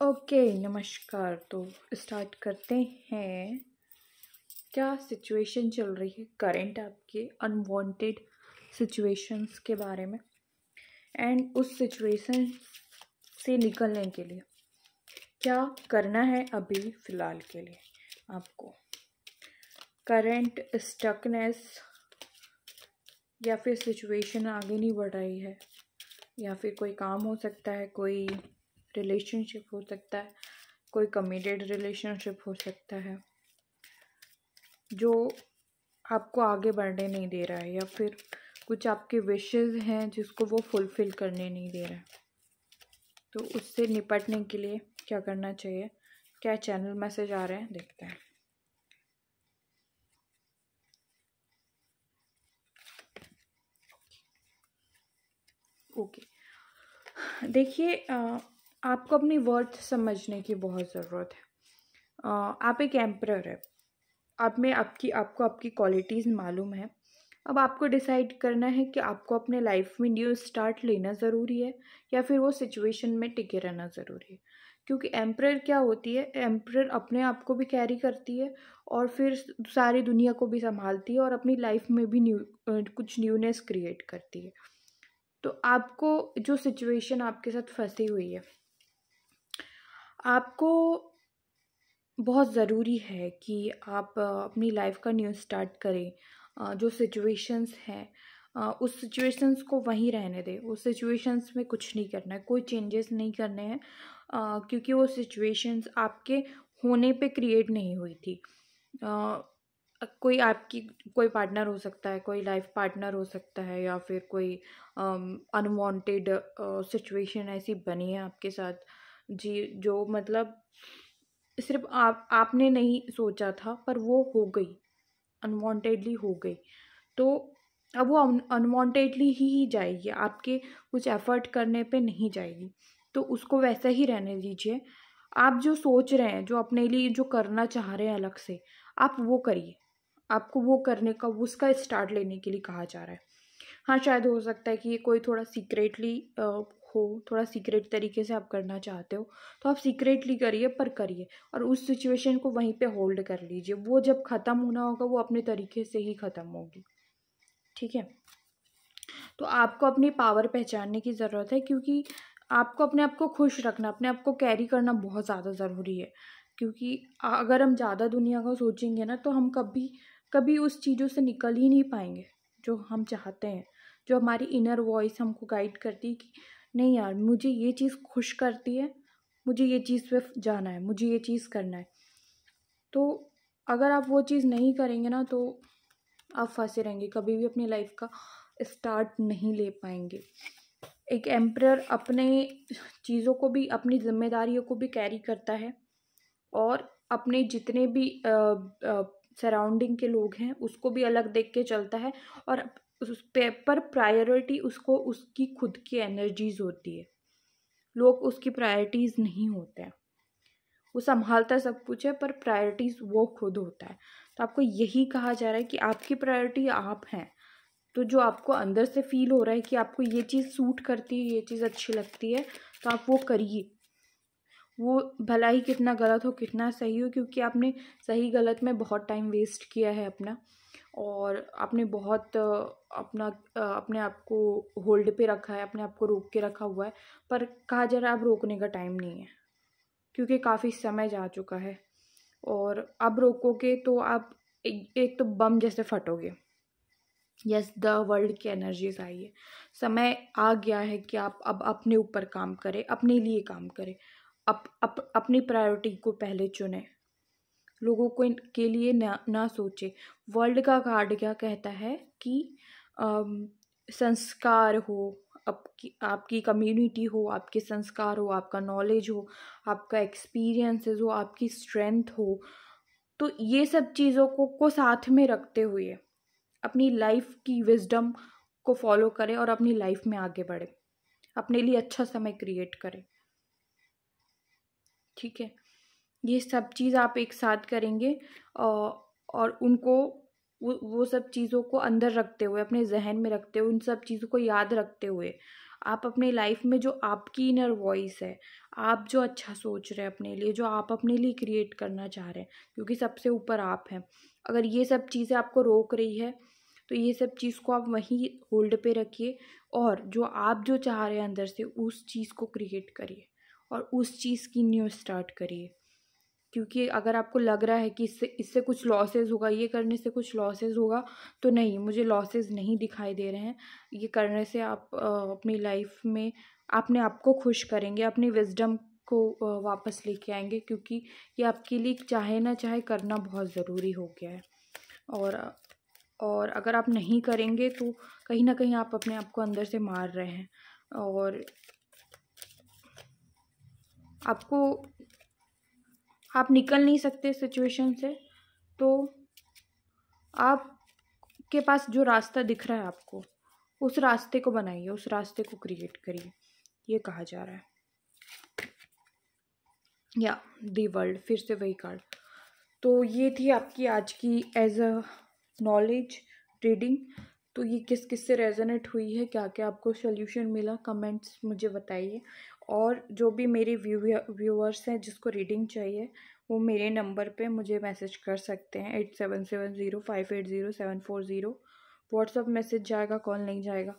Okay, नमस्कार। तो start करते हैं। क्या सिचुएशन चल रही है करंट आपके अनवांटेड सिचुएशंस के बारे में, एंड उस सिचुएशन से निकलने के लिए क्या करना है अभी फ़िलहाल के लिए आपको। करंट स्टकनेस या फिर सिचुएशन आगे नहीं बढ़ रही है, या फिर कोई काम हो सकता है, कोई रिलेशनशिप हो सकता है, कोई कमिटेड रिलेशनशिप हो सकता है जो आपको आगे बढ़ने नहीं दे रहा है, या फिर कुछ आपके विशेस हैं जिसको वो फुलफ़िल करने नहीं दे रहा है। तो उससे निपटने के लिए क्या करना चाहिए, क्या चैनल मैसेज आ रहे हैं, देखते हैं। ओके, देखिए, आपको अपनी वर्थ समझने की बहुत ज़रूरत है। आप एक एम्परर है। आप में आपको आपकी क्वालिटीज़ मालूम है। अब आपको डिसाइड करना है कि आपको अपने लाइफ में न्यू स्टार्ट लेना ज़रूरी है या फिर वो सिचुएशन में टिके रहना ज़रूरी है। क्योंकि एम्परर क्या होती है, एम्परर अपने आप को भी कैरी करती है और फिर सारी दुनिया को भी संभालती है और अपनी लाइफ में भी कुछ न्यूनेस क्रिएट करती है। तो आपको जो सिचुएशन आपके साथ फंसी हुई है, आपको बहुत ज़रूरी है कि आप अपनी लाइफ का न्यू स्टार्ट करें। जो सिचुएशंस हैं, उस सिचुएशंस को वहीं रहने दें। उस सिचुएशंस में कुछ नहीं करना है, कोई चेंजेस नहीं करने हैं, क्योंकि वो सिचुएशंस आपके होने पे क्रिएट नहीं हुई थी। कोई पार्टनर हो सकता है, कोई लाइफ पार्टनर हो सकता है, या फिर कोई अनवांटेड सिचुएशन ऐसी बनी है आपके साथ जी, जो मतलब सिर्फ आपने नहीं सोचा था पर वो हो गई, अनवांटेडली हो गई। तो अब वो अनवांटेडली ही जाएगी, आपके कुछ एफर्ट करने पे नहीं जाएगी। तो उसको वैसा ही रहने दीजिए। आप जो सोच रहे हैं, जो अपने लिए जो करना चाह रहे हैं अलग से, आप वो करिए। आपको वो करने का, उसका स्टार्ट लेने के लिए कहा जा रहा है। हाँ, शायद हो सकता है कि ये कोई थोड़ा सीक्रेटली हो, थोड़ा सीक्रेट तरीके से आप करना चाहते हो, तो आप सीक्रेटली करिए, पर करिए। और उस सिचुएशन को वहीं पे होल्ड कर लीजिए। वो जब ख़त्म होना होगा, वो अपने तरीके से ही ख़त्म होगी। ठीक है? तो आपको अपनी पावर पहचानने की ज़रूरत है, क्योंकि आपको अपने आप को खुश रखना, अपने आप को कैरी करना बहुत ज़्यादा ज़रूरी है। क्योंकि अगर हम ज़्यादा दुनिया का सोचेंगे ना, तो हम कभी कभी उस चीज़ों से निकल ही नहीं पाएंगे जो हम चाहते हैं। जो हमारी इनर वॉइस हमको गाइड करती है कि नहीं यार, मुझे ये चीज़ खुश करती है, मुझे ये चीज़ पे जाना है, मुझे ये चीज़ करना है। तो अगर आप वो चीज़ नहीं करेंगे ना, तो आप फंसे रहेंगे, कभी भी अपनी लाइफ का स्टार्ट नहीं ले पाएंगे। एक एम्परर अपने चीज़ों को भी, अपनी जिम्मेदारियों को भी कैरी करता है, और अपने जितने भी सराउंडिंग के लोग हैं उसको भी अलग देख के चलता है। और उस पर प्रायोरिटी उसको उसकी खुद की एनर्जीज होती है। लोग उसकी प्रायोरिटीज नहीं होते हैं। वो संभालता सब कुछ है, पर प्रायोरिटीज वो खुद होता है। तो आपको यही कहा जा रहा है कि आपकी प्रायोरिटी आप हैं। तो जो आपको अंदर से फील हो रहा है कि आपको ये चीज़ सूट करती है, ये चीज़ अच्छी लगती है, तो आप वो करिए। वो भला ही कितना गलत हो, कितना सही हो, क्योंकि आपने सही गलत में बहुत टाइम वेस्ट किया है अपना, और आपने बहुत अपने आप को होल्ड पे रखा है, अपने आप को रोक के रखा हुआ है। पर कहा जा रहा है अब रोकने का टाइम नहीं है, क्योंकि काफ़ी समय जा चुका है। और अब रोकोगे तो आप एक तो बम जैसे फटोगे। यस, द वर्ल्ड की एनर्जीज आई है। समय आ गया है कि आप अब अपने ऊपर काम करें, अपने लिए काम करें। अपनी प्रायोरिटी को पहले चुने, लोगों को के लिए ना सोचे। वर्ल्ड का कार्ड क्या कहता है कि संस्कार हो, आपकी कम्युनिटी हो, आपके संस्कार हो, आपका नॉलेज हो, आपका एक्सपीरियंसेस हो, आपकी स्ट्रेंथ हो। तो ये सब चीज़ों को साथ में रखते हुए अपनी लाइफ की विजडम को फॉलो करें और अपनी लाइफ में आगे बढ़े, अपने लिए अच्छा समय क्रिएट करें। ठीक है? ये सब चीज़ आप एक साथ करेंगे, और उनको वो सब चीज़ों को अंदर रखते हुए, अपने जहन में रखते हुए, उन सब चीज़ों को याद रखते हुए आप अपनी लाइफ में जो आपकी इनर वॉइस है, आप जो अच्छा सोच रहे हैं अपने लिए, जो आप अपने लिए क्रिएट करना चाह रहे हैं, क्योंकि सबसे ऊपर आप हैं, अगर ये सब चीज़ें आपको रोक रही है तो ये सब चीज़ को आप वहीं होल्ड पे रखिए और जो आप जो चाह रहे हैं अंदर से उस चीज़ को क्रिएट करिए और उस चीज़ की न्यू स्टार्ट करिए। क्योंकि अगर आपको लग रहा है कि इससे इससे कुछ लॉसेस होगा, ये करने से कुछ लॉसेस होगा, तो नहीं, मुझे लॉसेस नहीं दिखाई दे रहे हैं। ये करने से आप अपनी लाइफ में अपने आप को खुश करेंगे, अपनी विजडम को वापस लेके आएंगे, क्योंकि ये आपके लिए चाहे ना चाहे करना बहुत ज़रूरी हो गया है। और अगर आप नहीं करेंगे तो कहीं ना कहीं आप अपने आप को अंदर से मार रहे हैं और आप निकल नहीं सकते सिचुएशन से। तो आपके पास जो रास्ता दिख रहा है आपको, उस रास्ते को बनाइए, उस रास्ते को क्रिएट करिए, ये कहा जा रहा है। या दी वर्ल्ड, फिर से वही कार्ड। तो ये थी आपकी आज की एज अ नॉलेज रीडिंग। तो ये किस किस से रेजोनेट हुई है, क्या क्या आपको सोल्यूशन मिला, कमेंट्स मुझे बताइए। और जो भी मेरे व्यूअर्स हैं जिसको रीडिंग चाहिए, वो मेरे नंबर पे मुझे मैसेज कर सकते हैं 8770580740। व्हाट्सअप मैसेज जाएगा, कॉल नहीं जाएगा।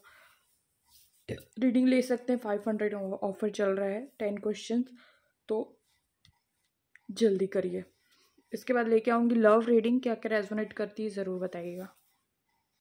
रीडिंग ले सकते हैं, 500 ऑफर चल रहा है, 10 क्वेश्चन। तो जल्दी करिए। इसके बाद लेके आऊँगी लव रीडिंग, क्या क्या रेजोनेट करती है ज़रूर बताइएगा।